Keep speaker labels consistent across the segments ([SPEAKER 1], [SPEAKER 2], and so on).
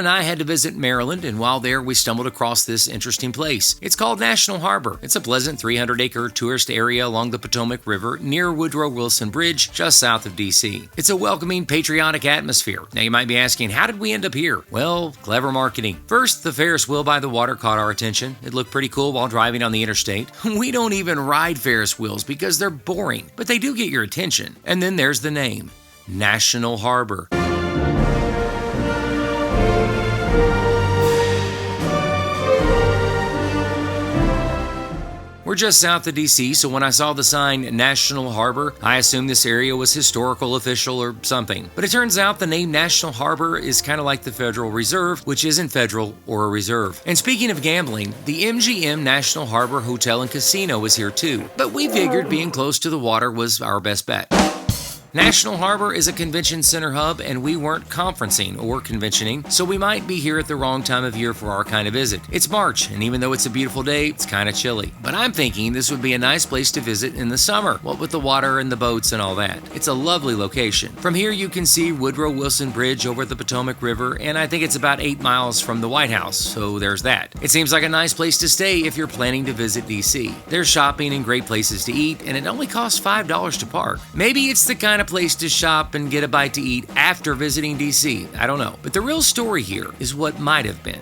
[SPEAKER 1] and I had to visit Maryland, and while there, we stumbled across this interesting place. It's called National Harbor. It's a pleasant 300-acre tourist area along the Potomac River near Woodrow Wilson Bridge, just south of D.C. It's a welcoming, patriotic atmosphere. Now, you might be asking, how did we end up here? Well, clever marketing. First, the Ferris wheel by the water caught our attention. It looked pretty cool while driving on the interstate. We don't even ride Ferris wheels because they're boring, but they do get your attention. And then there's the name, National Harbor. We're just south of D.C., so when I saw the sign National Harbor, I assumed this area was historical, official, or something. But it turns out the name National Harbor is kind of like the Federal Reserve, which isn't federal or a reserve. And speaking of gambling, the MGM National Harbor Hotel and Casino is here too. But we figured being close to the water was our best bet. National Harbor is a convention center hub, and we weren't conferencing or conventioning, so we might be here at the wrong time of year for our kind of visit. It's March, and even though it's a beautiful day, it's kind of chilly. But I'm thinking this would be a nice place to visit in the summer, what with the water and the boats and all that. It's a lovely location. From here, you can see Woodrow Wilson Bridge over the Potomac River, and I think it's about 8 miles from the White House, so there's that. It seems like a nice place to stay if you're planning to visit D.C. There's shopping and great places to eat, and it only costs $5 to park. Maybe it's the kind of place to shop and get a bite to eat after visiting D.C. I don't know. But the real story here is what might have been.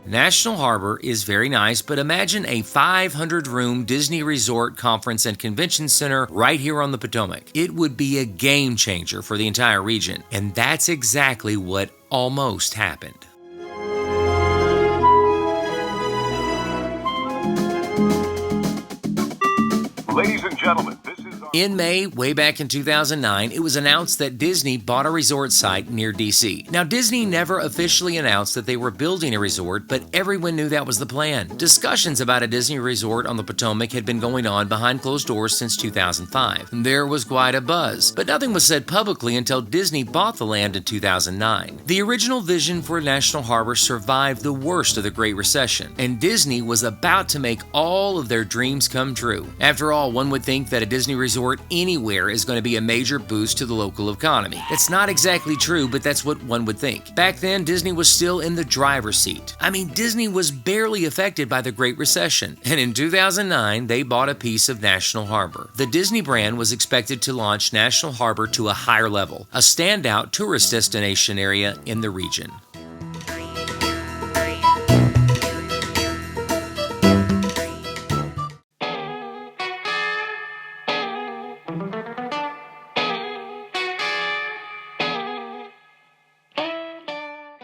[SPEAKER 1] National Harbor is very nice, but imagine a 500-room Disney Resort Conference and Convention Center right here on the Potomac. It would be a game changer for the entire region, and that's exactly what almost happened.
[SPEAKER 2] Ladies and gentlemen, this is
[SPEAKER 1] In May, way back in 2009, it was announced that Disney bought a resort site near D.C. Now, Disney never officially announced that they were building a resort, but everyone knew that was the plan. Discussions about a Disney resort on the Potomac had been going on behind closed doors since 2005. There was quite a buzz, but nothing was said publicly until Disney bought the land in 2009. The original vision for National Harbor survived the worst of the Great Recession, and Disney was about to make all of their dreams come true. After all, one would think that a Disney resort anywhere is going to be a major boost to the local economy. That's not exactly true, but that's what one would think. Back then, Disney was still in the driver's seat. I mean, Disney was barely affected by the Great Recession, and in 2009, they bought a piece of National Harbor. The Disney brand was expected to launch National Harbor to a higher level, a standout tourist destination area in the region.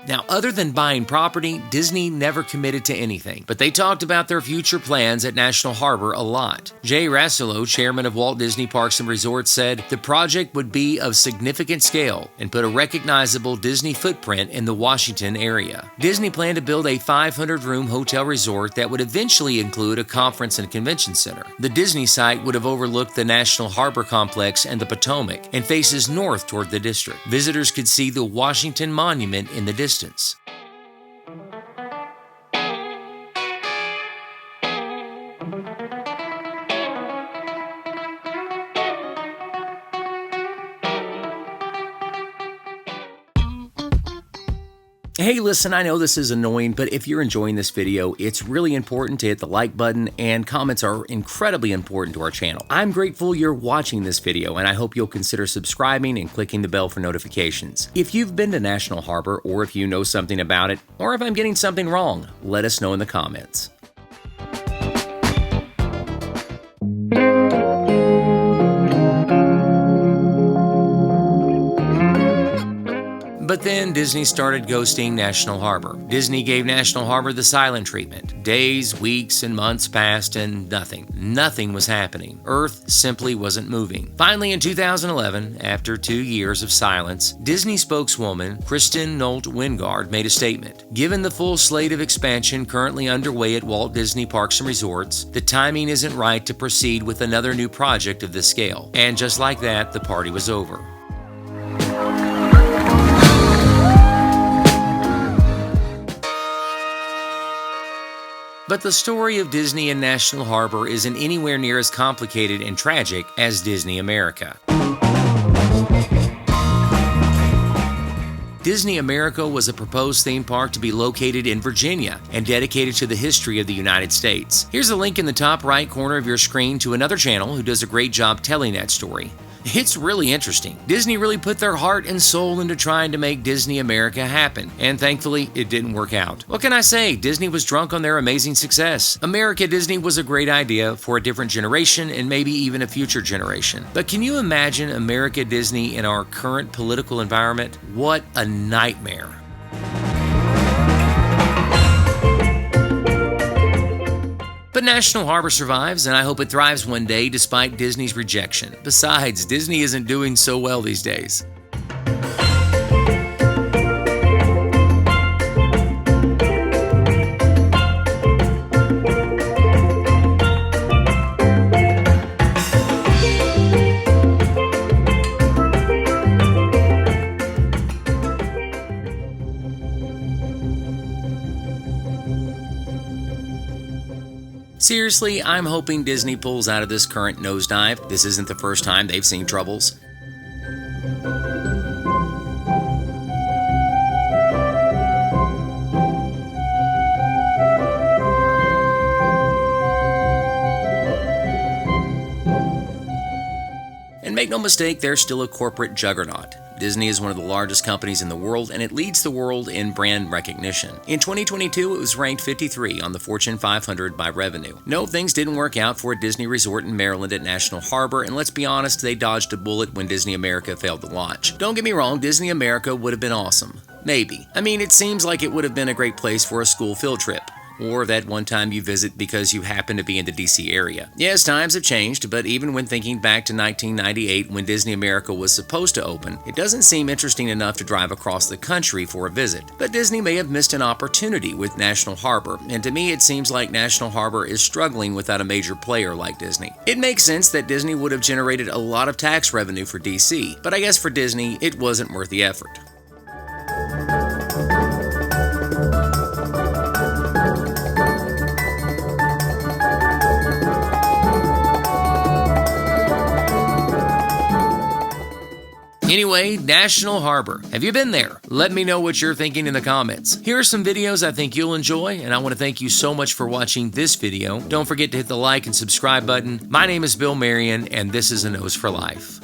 [SPEAKER 1] Now, other than buying property, Disney never committed to anything, but they talked about their future plans at National Harbor a lot. Jay Rasulo, chairman of Walt Disney Parks and Resorts, said the project would be of significant scale and put a recognizable Disney footprint in the Washington area. Disney planned to build a 500-room hotel resort that would eventually include a conference and convention center. The Disney site would have overlooked the National Harbor Complex and the Potomac and faces north toward the district. Visitors could see the Washington Monument in the distance. Hey, listen, I know this is annoying, but if you're enjoying this video, it's really important to hit the like button, and comments are incredibly important to our channel. I'm grateful you're watching this video, and I hope you'll consider subscribing and clicking the bell for notifications. If you've been to National Harbor, or if you know something about it, or if I'm getting something wrong, let us know in the comments. But then Disney started ghosting National Harbor. Disney gave National Harbor the silent treatment. Days, weeks, and months passed and nothing was happening. Earth simply wasn't moving. Finally, in 2011, after 2 years of silence, Disney spokeswoman Kristen Nolt Wingard made a statement. Given the full slate of expansion currently underway at Walt Disney Parks and Resorts, the timing isn't right to proceed with another new project of this scale. And just like that, the party was over. But the story of Disney and National Harbor isn't anywhere near as complicated and tragic as Disney America. Disney America was a proposed theme park to be located in Virginia and dedicated to the history of the United States. Here's a link in the top right corner of your screen to another channel who does a great job telling that story. It's really interesting. Disney really put their heart and soul into trying to make Disney America happen, and thankfully, it didn't work out. What can I say? Disney was drunk on their amazing success. America Disney was a great idea for a different generation and maybe even a future generation. But can you imagine America Disney in our current political environment? What a nightmare. But National Harbor survives, and I hope it thrives one day despite Disney's rejection. Besides, Disney isn't doing so well these days. Seriously, I'm hoping Disney pulls out of this current nosedive. This isn't the first time they've seen troubles. And make no mistake, they're still a corporate juggernaut. Disney is one of the largest companies in the world, and it leads the world in brand recognition. In 2022, it was ranked 53 on the Fortune 500 by revenue. No, things didn't work out for a Disney resort in Maryland at National Harbor, and let's be honest, they dodged a bullet when Disney America failed to launch. Don't get me wrong, Disney America would have been awesome. Maybe. I mean, it seems like it would have been a great place for a school field trip. Or that one time you visit because you happen to be in the DC area. Yes, times have changed, but even when thinking back to 1998 when Disney America was supposed to open, it doesn't seem interesting enough to drive across the country for a visit. But Disney may have missed an opportunity with National Harbor, and to me it seems like National Harbor is struggling without a major player like Disney. It makes sense that Disney would have generated a lot of tax revenue for DC, but I guess for Disney, it wasn't worth the effort. Anyway, National Harbor. Have you been there? Let me know what you're thinking in the comments. Here are some videos I think you'll enjoy, and I want to thank you so much for watching this video. Don't forget to hit the like and subscribe button. My name is Bill Marion, and this is A Nose for Life.